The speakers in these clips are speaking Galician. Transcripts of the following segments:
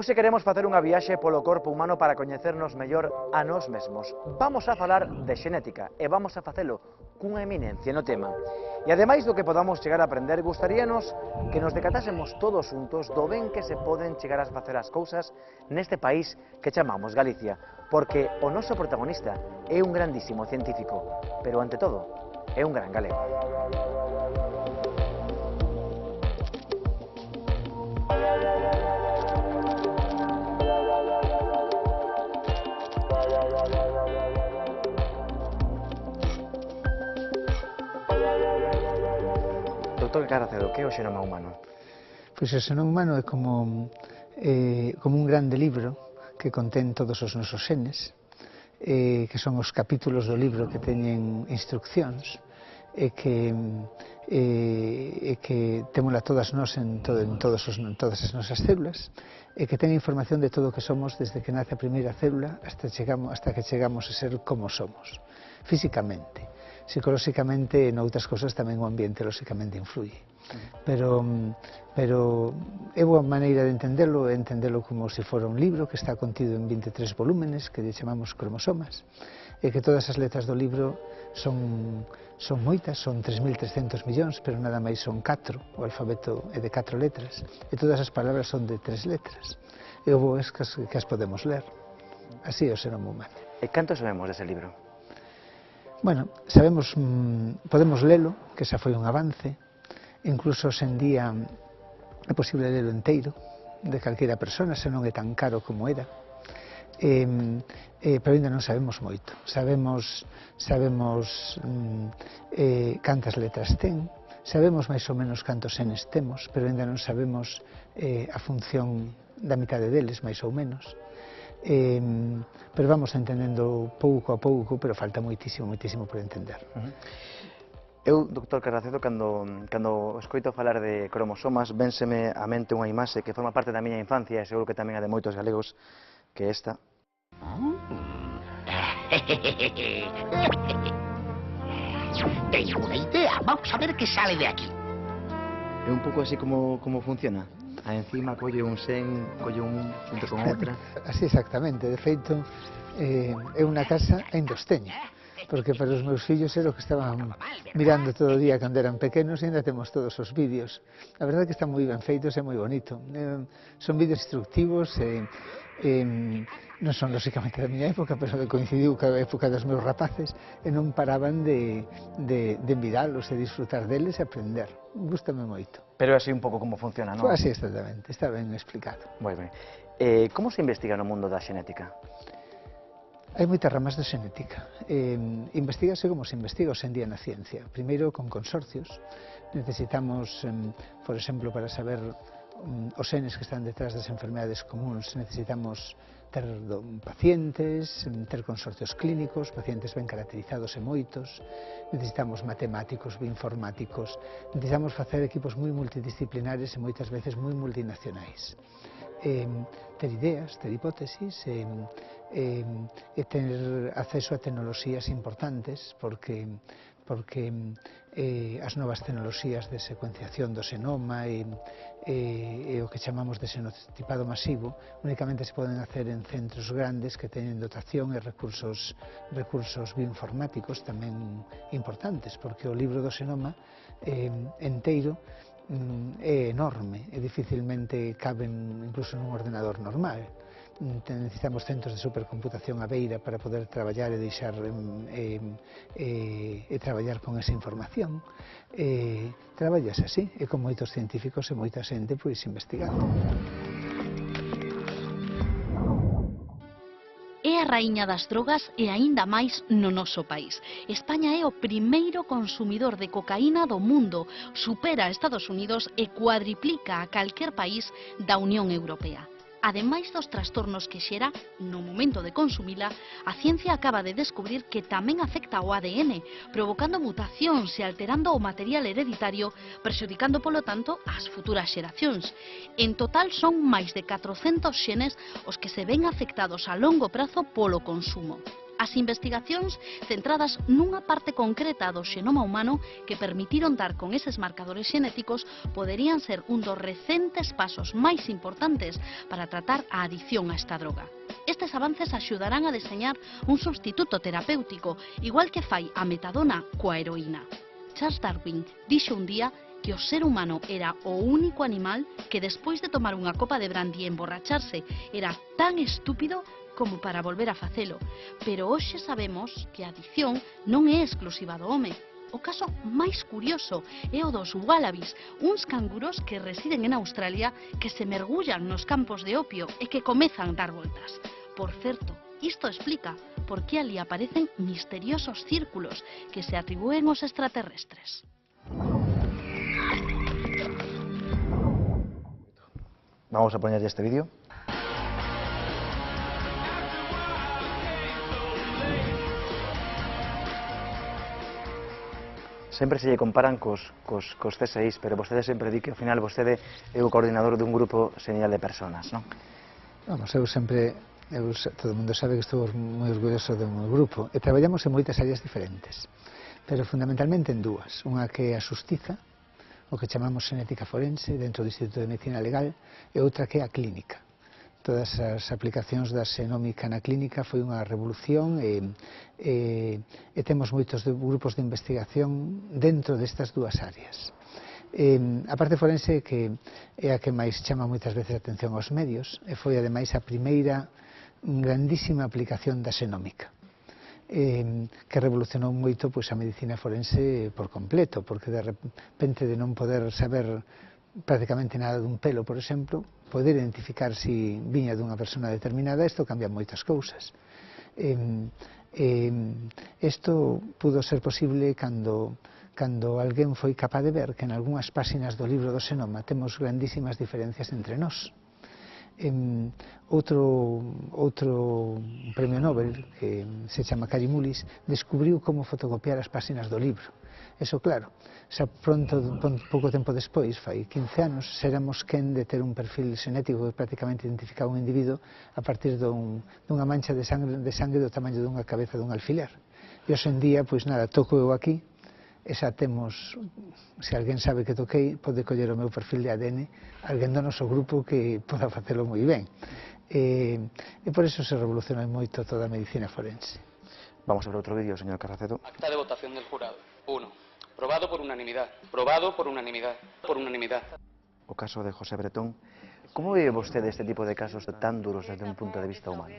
Hoxe queremos facer unha viaxe polo corpo humano para coñecernos mellor a nós mesmos. Vamos a falar de xenética e vamos a facelo cunha eminencia no tema. E ademais do que podamos chegar a aprender, gustaríanos que nos decatásemos todos xuntos do ben que se poden chegar a facer as cousas neste país que chamamos Galicia, porque o noso protagonista é un grandísimo científico, pero ante todo é un gran galego. Doutor Carracedo, que é o xenoma humano? Pois o xenoma humano é como un grande libro que contén todos os nosos xenes, que son os capítulos do libro que teñen instruccións, e que témola todas nós en todas as nosas células, e que ten información de todo o que somos desde que nace a primeira célula hasta que chegamos a ser como somos, físicamente. Psicolóxicamente, en outras cosas tamén o ambiente lóxicamente influye. Pero é boa maneira de entendelo como se fora un libro que está contido en 23 volúmenes que lle chamamos cromosomas, e que todas as letras do libro son moitas, son 3.300 millóns, pero nada máis son 4, o alfabeto é de 4 letras, e todas as palabras son de 3 letras, e o bo é que as podemos ler. Así é o xenoma humano. E canto sabemos dese libro? Bueno, podemos lelo, que xa foi un avance, incluso hoxe en día é posible lelo enteiro, de calquera persona, se non é tan caro como era, pero ainda non sabemos moito. Sabemos cantas letras ten, sabemos máis ou menos cantos genes temos, pero ainda non sabemos a función da mitade deles, máis ou menos. Pero vamos entendendo pouco a pouco, pero falta moitísimo por entender. Eu, doutor Carracedo, cando escoito falar de cromosomas, vénseme á mente unha imaxe que forma parte da miña infancia, e seguro que tamén a de moitos galegos, que é esta. Tengo una idea, vamos a ver qué sale de aquí. É un pouco así como funciona. A enzima colle un sen, colle un xunto con outra. Así exactamente, de feito, é unha casa aínda os teño, porque para os meus fillos era o que estaban mirando todo o día cando eran pequenos, e ainda temos todos os vídeos. A verdade é que están moi ben feitos e moi bonito. Son vídeos instructivos, non son lóxicamente da miña época, pero coincidiu ca época dos meus rapaces, e non paraban de miralos e disfrutar deles e aprender. Gústame moito. Pero é así un pouco como funciona, non? Así exactamente, está ben explicado. Moi ben. Como se investiga no mundo da xenética? Hai moitas ramas de xenética. Investígase como se investiga hoxe en día na ciencia. Primeiro, con consorcios. Necesitamos, por exemplo, para saber os genes que están detrás das enfermedades comuns, necesitamos ter pacientes, ter consorcios clínicos, pacientes ben caracterizados e moitos, necesitamos matemáticos, bioinformáticos, necesitamos facer equipos moi multidisciplinares e moitas veces moi multinacionais. Ter ideas, ter hipótesis, e ter acceso a tecnoloxías importantes, porque as novas tecnoloxías de secuenciación do xenoma e o que chamamos de xenotipado masivo únicamente se poden hacer en centros grandes que teñen dotación e recursos bioinformáticos tamén importantes, porque o libro do xenoma enteiro é enorme e dificilmente caben incluso nun ordenador normal. Necesitamos centros de supercomputación a beira para poder traballar e traballar con esa información. Traballase así, e con moitos científicos e moita xente pois investigando. É a raíña das drogas e aínda máis no noso país. España é o primeiro consumidor de cocaína do mundo, supera a Estados Unidos e cuadriplica a calquer país da Unión Europea. Ademais dos trastornos que xera no momento de consumila, a ciencia acaba de descubrir que tamén afecta ao ADN, provocando mutacións e alterando o material hereditario, prexudicando polo tanto as futuras xeracións. En total son máis de 400 xenes os que se ven afectados a longo prazo polo consumo. As investigacións centradas nunha parte concreta do xenoma humano que permitiron dar con eses marcadores xenéticos poderían ser un dos recentes pasos máis importantes para tratar a adicción a esta droga. Estes avances axudarán a deseñar un substituto terapéutico, igual que fai a metadona coa heroína. Charles Darwin dixo un día que o ser humano era o único animal que despois de tomar unha copa de brandy e emborracharse era tan estúpido como para volver a facelo. Pero hoxe sabemos que a adicción non é exclusiva do home. O caso máis curioso é o dos wallabies, uns canguros que residen en Australia que se mergullan nos campos de opio e que comezan a dar voltas. Por certo, isto explica por que ali aparecen misteriosos círculos que se atribúen aos extraterrestres. Vamos a poner este vídeo. Sempre se lle comparan cos CSIs, pero vostede sempre di que ao final vostede é o coordinador dun grupo señal de personas, non? Vamos, todo o mundo sabe que estou moi orgulloso do meu grupo e traballamos en moitas áreas diferentes, pero fundamentalmente en dúas, unha que é a xustiza, o que chamamos xenética forense dentro do Instituto de Medicina Legal, e outra que é a clínica. Todas as aplicacións da xenómica na clínica foi unha revolución e temos moitos grupos de investigación dentro destas dúas áreas. A parte forense que é a que máis chama moitas veces a atención aos medios e foi ademais a primeira grandísima aplicación da xenómica que revolucionou moito a medicina forense por completo, porque de repente de non poder saber prácticamente nada dun pelo, por exemplo, poder identificar se viña dunha persona determinada, isto cambia moitas cousas. Isto pudo ser posible cando alguén foi capaz de ver que en algunhas páxinas do libro do xenoma temos grandísimas diferencias entre nós. Outro premio Nobel, que se chama Kary-Mullis, descubriu como fotocopiar as páxinas do libro. Eso, claro, xa pouco tempo despois, fai 15 anos, seramos quen de ter un perfil xenético que prácticamente identificaba un individuo a partir dunha mancha de sangue do tamaño dunha cabeza dun alfiler. E hoxe en día, pois nada, toco eu aquí, e xa temos, se alguén sabe que toquei, pode coller o meu perfil de ADN, alguén do noso grupo que poda facelo moi ben. E por eso se revolucionou moito toda a medicina forense. Vamos a ver outro vídeo, señor Carracedo. Acta de votación del jurado. 1. Probado por unanimidad. Probado por unanimidad. Por unanimidad. O caso de José Bretón. Como ve vostede este tipo de casos tan duros desde un punto de vista humano?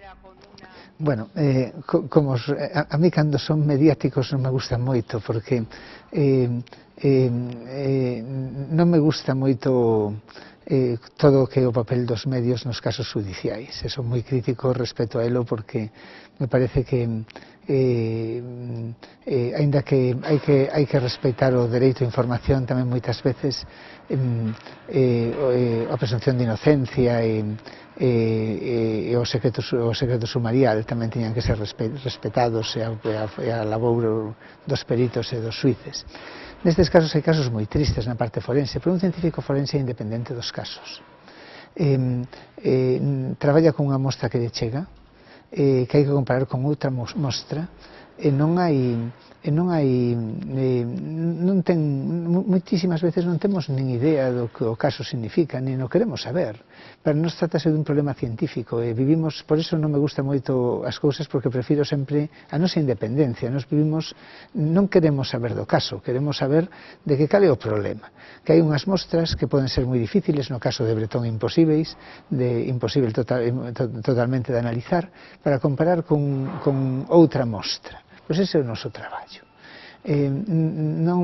Bueno, a mí cando son mediáticos non me gustan moito, porque non me gusta moito todo o que é o papel dos medios nos casos judiciais. E son moi crítico respecto a elo, porque me parece que aínda que hai que respeitar o dereito á información, tamén moitas veces a presunción de inocencia e o secreto sumarial tamén tiñan que ser respetados, e a labor dos peritos e dos xuíces. Nestes casos hai casos moi tristes na parte forense, pero un científico forense é independente dos casos. Traballa con unha mostra que lle chega, que hai que comparar con outra mostra, e moitísimas veces non temos nin idea do que o caso significa, nin o queremos saber. Para nós trátase dun problema científico e vivimos, por eso non me gusta moito as cousas, porque prefiro sempre a nosa independencia. Nos vivimos, non queremos saber do caso, queremos saber de que cal é o problema. Que hai unhas mostras que poden ser moi difíciles, no caso de Bretón imposible totalmente de analizar, para comparar con outra mostra. Pois ese é o noso traballo. Non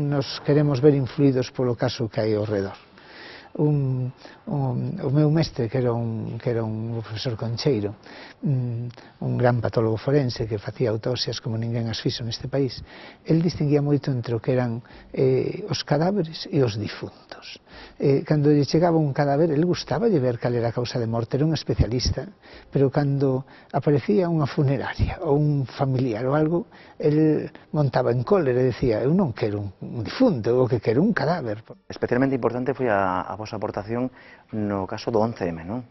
nos queremos ver influídos polo caso que hai ao redor. O meu mestre, que era un profesor Concheiro, un gran patólogo forense que facía autopsias como ninguén as fixo neste país, el distinguía moito entre o que eran os cadáveres e os difuntos. Cando lle chegaba un cadáver, el gustaba de ver cal era a causa de morte, era un especialista, pero cando aparecía unha funeraria ou un familiar ou algo, el montaba en cólera e decía: eu non quero un difunto, eu que quero un cadáver. Especialmente importante foi a vosa aportación no caso do 11M, non?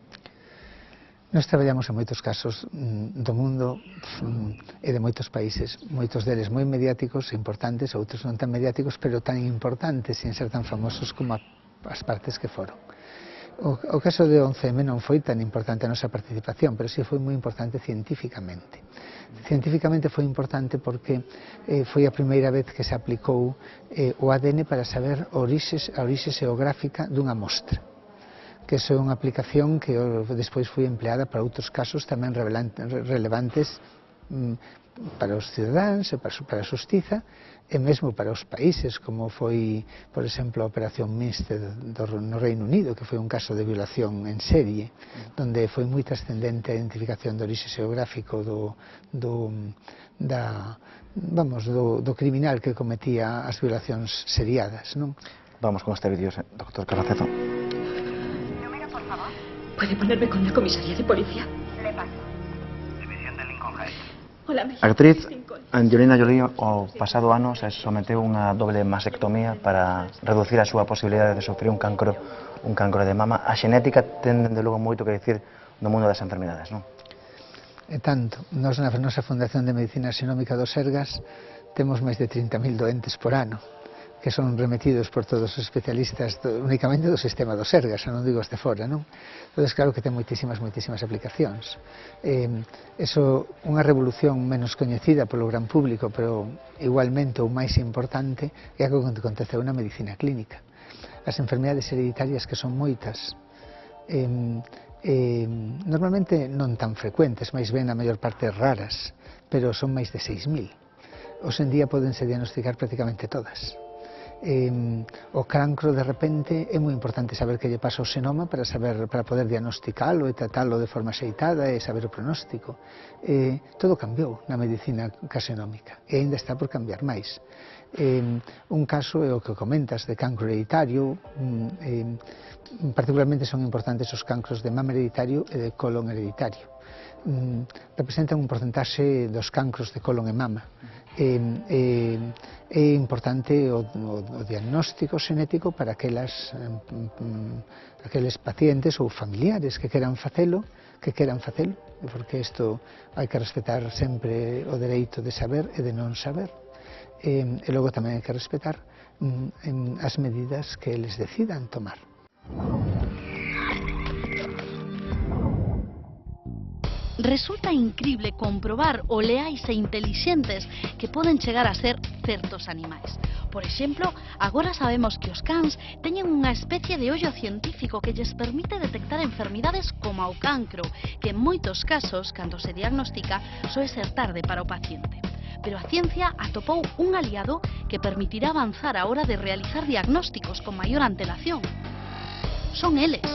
Nós traballamos en moitos casos do mundo e de moitos países, moitos deles moi mediáticos e importantes, outros non tan mediáticos, pero tan importantes sin ser tan famosos como as partes que foron. O caso de 11M non foi tan importante a nosa participación, pero sí foi moi importante científicamente. Científicamente foi importante porque foi a primeira vez que se aplicou o ADN para saber a orixe xeográfica dunha mostra, que é unha aplicación que despois foi empleada para outros casos tamén relevantes para os cidadáns e para a xustiza e mesmo para os países, como foi, por exemplo, a Operación Minster no Reino Unido, que foi un caso de violación en serie, donde foi moi trascendente a identificación do orixe xeográfico do criminal que cometía as violacións seriadas, non? Vamos con este vídeo, doctor Carracedo. ¿Puede ponerme con la comisaría de policía? Le paso. División de Lincoln Heights. Hola, A actriz Angelina Jolie o pasado ano se someteu unha doble mastectomía para reducir a súa posibilidade de sofrer un cancro de mama. A xenética ten, de logo, moito que dicir no mundo das enfermidades, non? E tanto, nós na nosa Fundación de Medicina Xenómica do Sergas temos máis de 30.000 doentes por ano, que son remetidos por todos os especialistas únicamente do sistema do Sergas, non digo este fora, non? Entón, claro que ten moitísimas aplicacións. Eso, unha revolución menos coñecida polo gran público, pero igualmente o máis importante, é algo que aconteceu na medicina clínica. As enfermedades hereditarias, que son moitas, normalmente non tan frecuentes, máis ben a maior parte raras, pero son máis de 6.000. Hoxe en día podense diagnosticar prácticamente todas. O cancro, de repente, é moi importante saber que lle pasa ao xenoma para poder diagnosticalo e tratalo de forma axeitada e saber o pronóstico. Todo cambiou na medicina xenómica e ainda está por cambiar máis. Un caso é o que comentas de cancro hereditario. Particularmente son importantes os cancros de mama hereditario e de colon hereditario. Representan un porcentaxe dos cancros de colon e mama. É importante o diagnóstico xenético para aqueles pacientes ou familiares que queran facelo, porque isto hai que respetar sempre o dereito de saber e de non saber, e logo tamén hai que respetar as medidas que eles decidan tomar. Resulta incrible comprobar o leais e intelixentes que poden chegar a ser certos animais. Por exemplo, agora sabemos que os cans teñen unha especie de ollo científico que lles permite detectar enfermidades como o cancro, que en moitos casos, cando se diagnostica, soe ser tarde para o paciente. Pero a ciencia atopou un aliado que permitirá avanzar a hora de realizar diagnósticos con maior antelación. Son eles,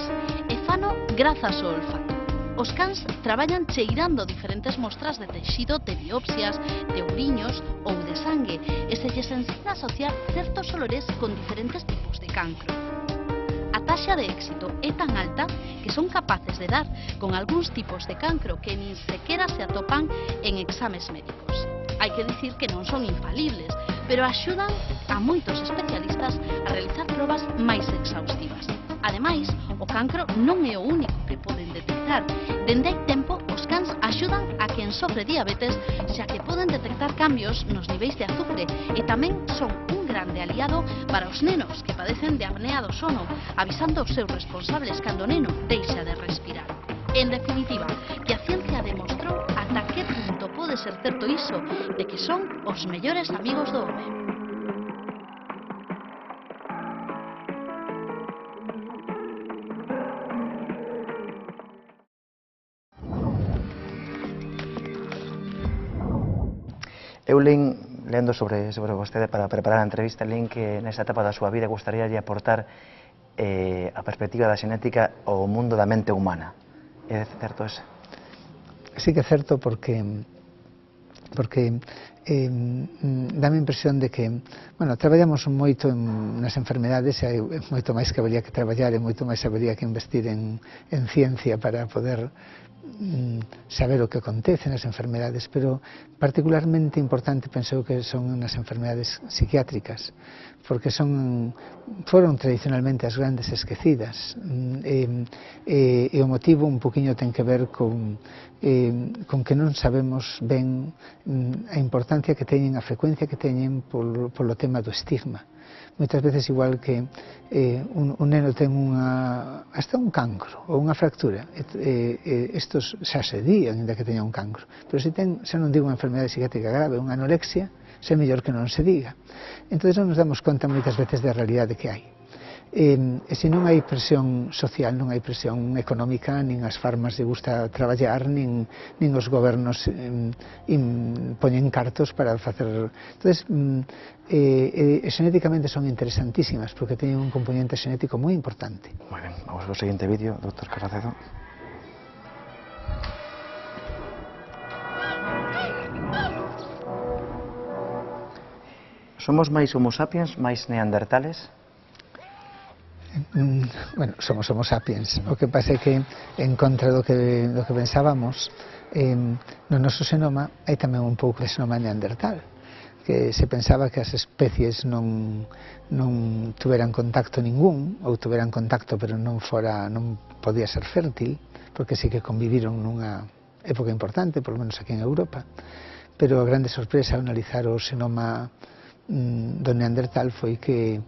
e fano grazas ao olfato. Os cans traballan cheirando diferentes mostras de texido de biopsias, de ouriños ou de sangue e se lles ensina a asociar certos olores con diferentes tipos de cancro. A taxa de éxito é tan alta que son capaces de dar con algúns tipos de cancro que nin sequera se atopan en exames médicos. Hai que dicir que non son infalibles, pero axudan a moitos especialistas a realizar probas máis exhaustivas. Ademais, o cancro non é o único que poden detectar. Dende hai tempo, os cans axudan a quen sofre diabetes, xa que poden detectar cambios nos niveis de azufre e tamén son un grande aliado para os nenos que padecen de apnea do sono, avisando aos seus responsables cando o neno deixa de respirar. En definitiva, que a ciencia demostrou ata que punto pode ser certo iso de que son os mellores amigos do home. Eu lendo sobre vostede para preparar a entrevista, que nesta etapa da súa vida gustaría aportar a perspectiva da xenética ao mundo da mente humana. É certo eso? Sí que é certo porque dame a impresión de que, bueno, traballamos moito nas enfermedades, e hai moito máis que habería que traballar e moito máis habería que investir en ciencia para poder saber o que acontece nas enfermedades, pero particularmente importante penso que son nas enfermedades psiquiátricas, porque foron tradicionalmente as grandes esquecidas, e o motivo un poquinho ten que ver con que non sabemos ben a importancia que teñen, a frecuencia que teñen polo tema do estigma. Moitas veces igual que un neno ten hasta un cancro ou unha fractura, estos xa se di, ainda que teña un cancro, pero se non digo unha enfermedade psiquiátrica grave, unha anorexia, se é mellor que non se diga. Entón non nos damos conta moitas veces da realidade que hai. E se non hai presión social, non hai presión económica, nin as farmas lle gusta traballar, nin os gobernos poñen cartos para facer. Entón, xenéticamente son interesantísimas porque teñen un componente xenético moi importante. Moi ben, vamos ao seguinte vídeo, Dr. Carracedo. Somos máis homo sapiens, máis neandertales? Bueno, somos homo sapiens. O que pasa é que, en contra do que pensábamos, no noso xenoma hai tamén un pouco de xenoma neandertal, que se pensaba que as especies non tuveran contacto ningún, ou tuveran contacto pero non podía ser fértil, porque sí que conviviron nunha época importante, por lo menos aquí en Europa, pero a grande sorpresa ao analizar o xenoma do neandertal foi que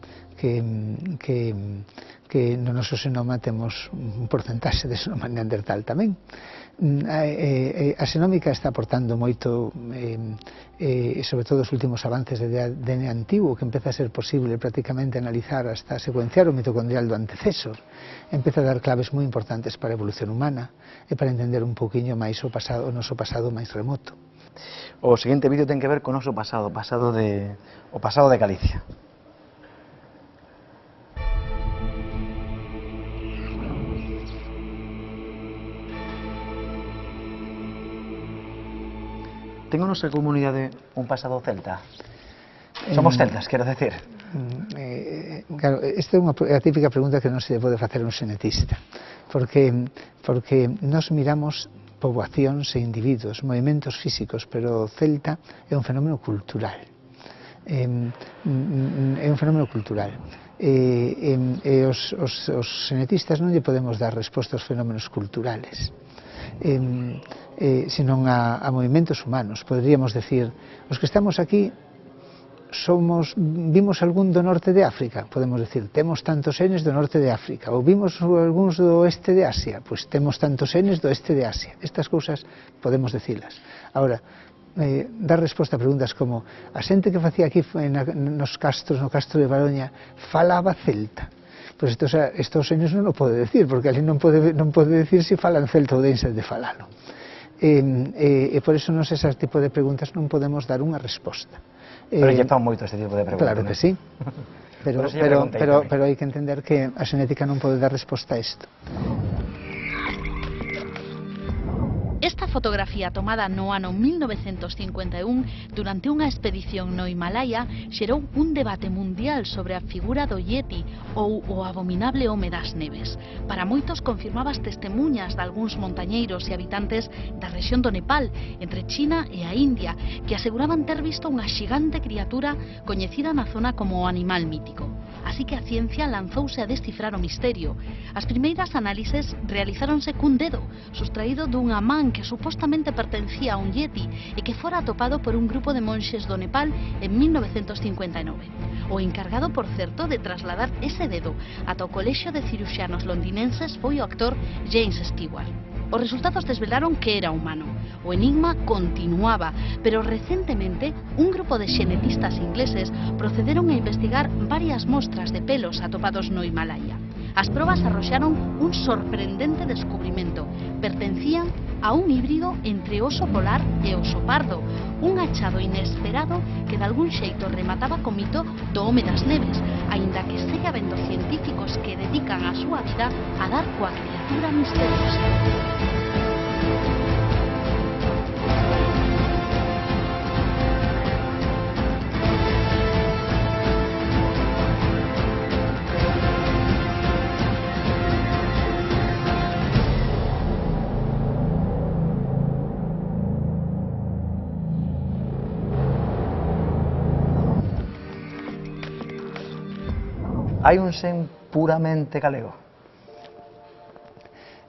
no noso xenoma temos un porcentaxe de xenoma neandertal tamén. A xenómica está aportando moito, sobre todo os últimos avances de ADN antigo, que empeza a ser posible prácticamente analizar hasta secuenciar o mitocondrial do antecesor, empeza a dar claves moi importantes para a evolución humana e para entender un pouquiño máis o noso pasado máis remoto. O seguinte vídeo ten que ver con o noso pasado, o pasado de Galicia. Ten a nosa comunidade un pasado celta? Somos celtas, quero decir. Claro, esta é a típica pregunta que non se pode facer un xenetista, porque nos miramos poboacións e individuos, movimentos físicos, pero o celta é un fenómeno cultural. É un fenómeno cultural. Os xenetistas non lle podemos dar resposta aos fenómenos culturales, senón a movimentos humanos. Poderíamos decir, os que estamos aquí vimos algún do norte de África, podemos decir, temos tantos genes do norte de África, ou vimos algúns do oeste de Asia, pois temos tantos genes do oeste de Asia. Estas cousas podemos dicilas. Agora, dar resposta a preguntas como a xente que facía aquí nos castros, no castro de Baroña, falaba celta. Pois estos genes non o pode decir, porque ali non pode decir se falan celta ou deixan de falalo. E por iso ese tipo de preguntas non podemos dar unha resposta. Pero lle fan moito este tipo de preguntas. Claro que sí, pero hai que entender que a xenética non pode dar resposta a isto. Esta fotografía tomada no ano 1951 durante unha expedición no Himalaya xerou un debate mundial sobre a figura do Yeti ou o abominable home das neves. Para moitos confirmaba as testemunhas de algúns montañeiros e habitantes da rexión do Nepal, entre China e a India, que aseguraban ter visto unha xigante criatura coñecida na zona como o animal mítico. Así que a ciencia lanzouse a descifrar o misterio. As primeiras análises realizáronse cun dedo, sustraído dunha man que supostamente pertencía a un yeti e que fora atopado por un grupo de monxes do Nepal en 1959. O encargado, por certo, de trasladar ese dedo ata o Colexio de Ciruxanos londinenses foi o actor James Stewart. Os resultados desvelaron que era humano. O enigma continuaba, pero recentemente un grupo de xenetistas ingleses procederon a investigar varias mostras de pelos atopados no Himalaya. As probas arroxaron un sorprendente descubrimento. Pertencían a un híbrido entre oso polar e oso pardo, un achado inesperado que de algún xeito remataba co mito do home das neves, aínda que segue habendo científicos que dedican a súa vida a dar coa criatura misteriosa. hai un xen puramente galego?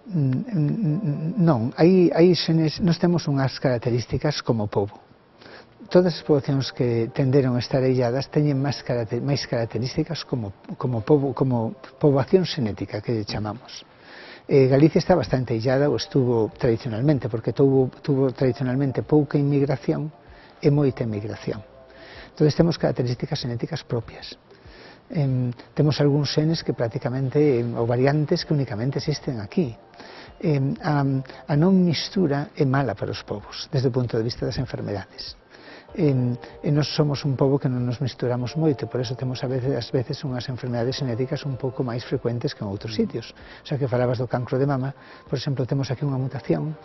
Non, hai xenes, nós temos unhas características como pobo. Todas as poboacións que tenderon a estar illadas teñen máis características como pobo, como poboación xenética, que lle chamamos. Galicia está bastante illada, ou estuvo tradicionalmente, porque tuvo tradicionalmente pouca inmigración e moita emigración. Entón temos características xenéticas propias. Temos algúns xenes que prácticamente, ou variantes que únicamente existen aquí. A non mistura é mala para os povos, desde o punto de vista das enfermedades. E nós somos un pobo que non nos misturamos moito, por eso temos ás veces unhas enfermedades xenéticas un pouco máis frecuentes que en outros sitios. Xa que falabas do cancro de mama, por exemplo, temos aquí unha mutación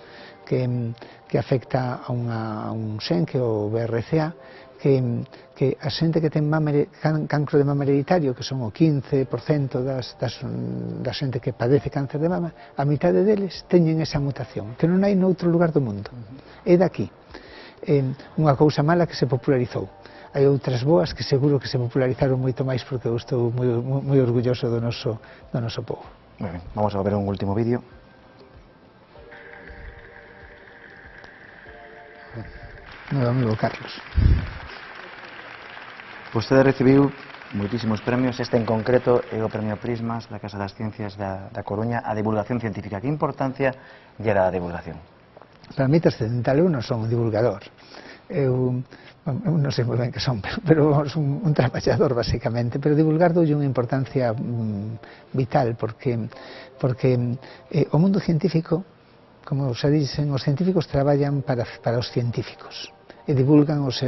que afecta a un xen, que é o BRCA, que a xente que ten cancro de mama hereditario, que son o 15% da xente que padece cáncer de mama, a mitade deles teñen esa mutación, que non hai noutro lugar do mundo. É daqui. Unha cousa mala que se popularizou. Hai outras boas que seguro que se popularizaron moito máis, porque eu estou moi orgulloso do noso povo. Moi ben, vamos a ver un último vídeo. Meu amigo Carlos. Vostede recibiu moitísimos premios, este en concreto é o Premio Prismas da Casa das Ciencias da Coruña, a divulgación científica. Que importancia lle dá a divulgación? Para mí trascendental, eu non son un divulgador, eu non sei moi ben que son, pero un traballador basicamente, pero divulgar doulle unha importancia vital, porque o mundo científico, como xa dixen, os científicos traballan para os científicos e divulgan as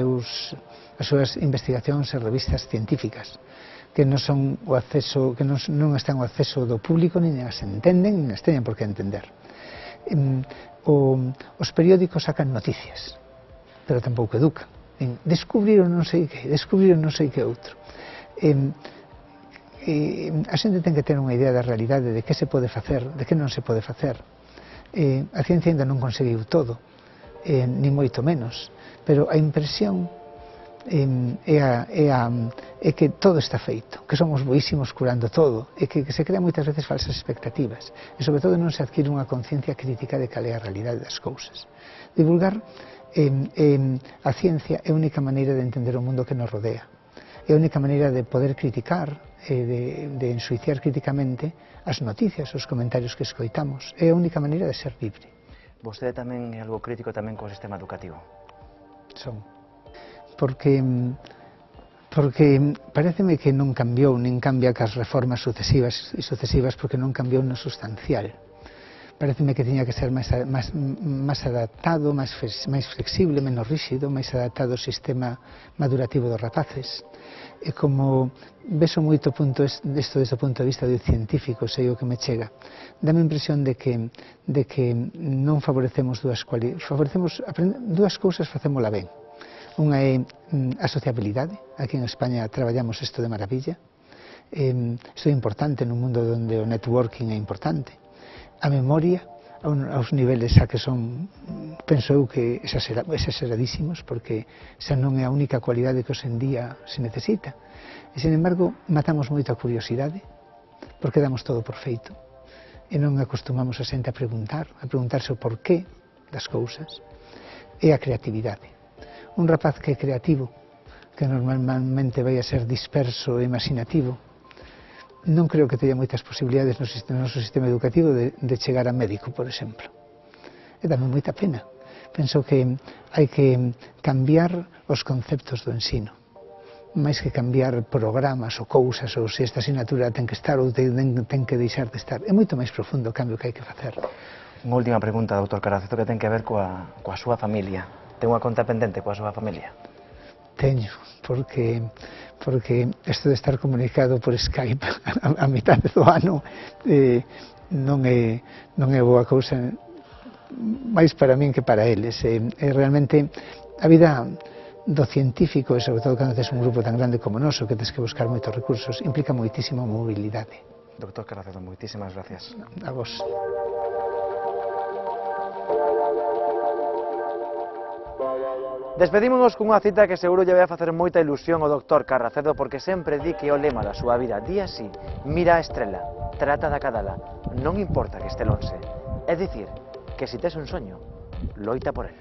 súas investigacións en revistas científicas, que non son o acceso, que non están ao acceso do público, nin as entenden, nin as teñen por que entender. Os periódicos sacan noticias, pero tampouco educan. Descubriron non sei que outro. A xente ten que ter unha idea da realidade de que se pode facer, de que non se pode facer. A ciencia ainda non conseguiu todo, ni moito menos, pero a impresión é que todo está feito, que somos boísimos curando todo, e que se crean moitas veces falsas expectativas, e sobre todo non se adquire unha conciencia crítica de cal é a realidade das cousas. Divulgar a ciencia é a única maneira de entender o mundo que nos rodea, é a única maneira de poder criticar, de ensuiciar críticamente as noticias, os comentarios que escoitamos, é a única maneira de ser libre. Vostede tamén é algo crítico tamén co sistema educativo? Son. Porque pareceme que non cambiou, nin cambia cas reformas sucesivas, porque non cambiou no sustancial. Pareceme que tiña que ser máis adaptado, máis flexible, menos rígido, máis adaptado ao sistema madurativo dos rapaces. E como veso moito isto desde o punto de vista do científico, sei o que me chega, dame a impresión de que non favorecemos dúas cousas, facémola ben. Unha é a sociabilidade. Aquí en España traballamos isto de maravilla. Isto é importante nun mundo onde o networking é importante. A memoria, aos niveles a que son, penso eu que exageradísimos, porque xa non é a única cualidade que hoxe en día se necesita. E, sin embargo, matamos moito a curiosidade, porque damos todo por feito. E non acostumamos a xente a preguntarse o porqué das cousas. E a creatividade. Un rapaz que é creativo, que normalmente vai a ser disperso e imaginativo, non creo que teña moitas posibilidades no noso sistema educativo de chegar a médico, por exemplo. E dame moita pena. Penso que hai que cambiar os conceptos do ensino, máis que cambiar programas ou cousas, ou se esta asignatura ten que estar ou ten que deixar de estar. É moito máis profundo o cambio que hai que facer. Unha última pregunta, doutor Caraceto, que ten que ver coa súa familia. Ten unha conta pendente coa súa familia? Teño, porque isto de estar comunicado por Skype a mitad do ano non é boa cousa, máis para min que para eles. Realmente a vida do científico, e sobre todo cando tes un grupo tan grande como o noso, que tens que buscar moitos recursos, implica moitísima mobilidade. Doctor Caraceto, moitísimas gracias. A vos. Despedímonos cunha cita que seguro lle vai a facer moita ilusión ao Dr. Carracedo, porque sempre di que é o lema da súa vida. Di así: mira a estrela, trata de acadala, non importa que este lonxe. É dicir, que se tes un soño, loita por el.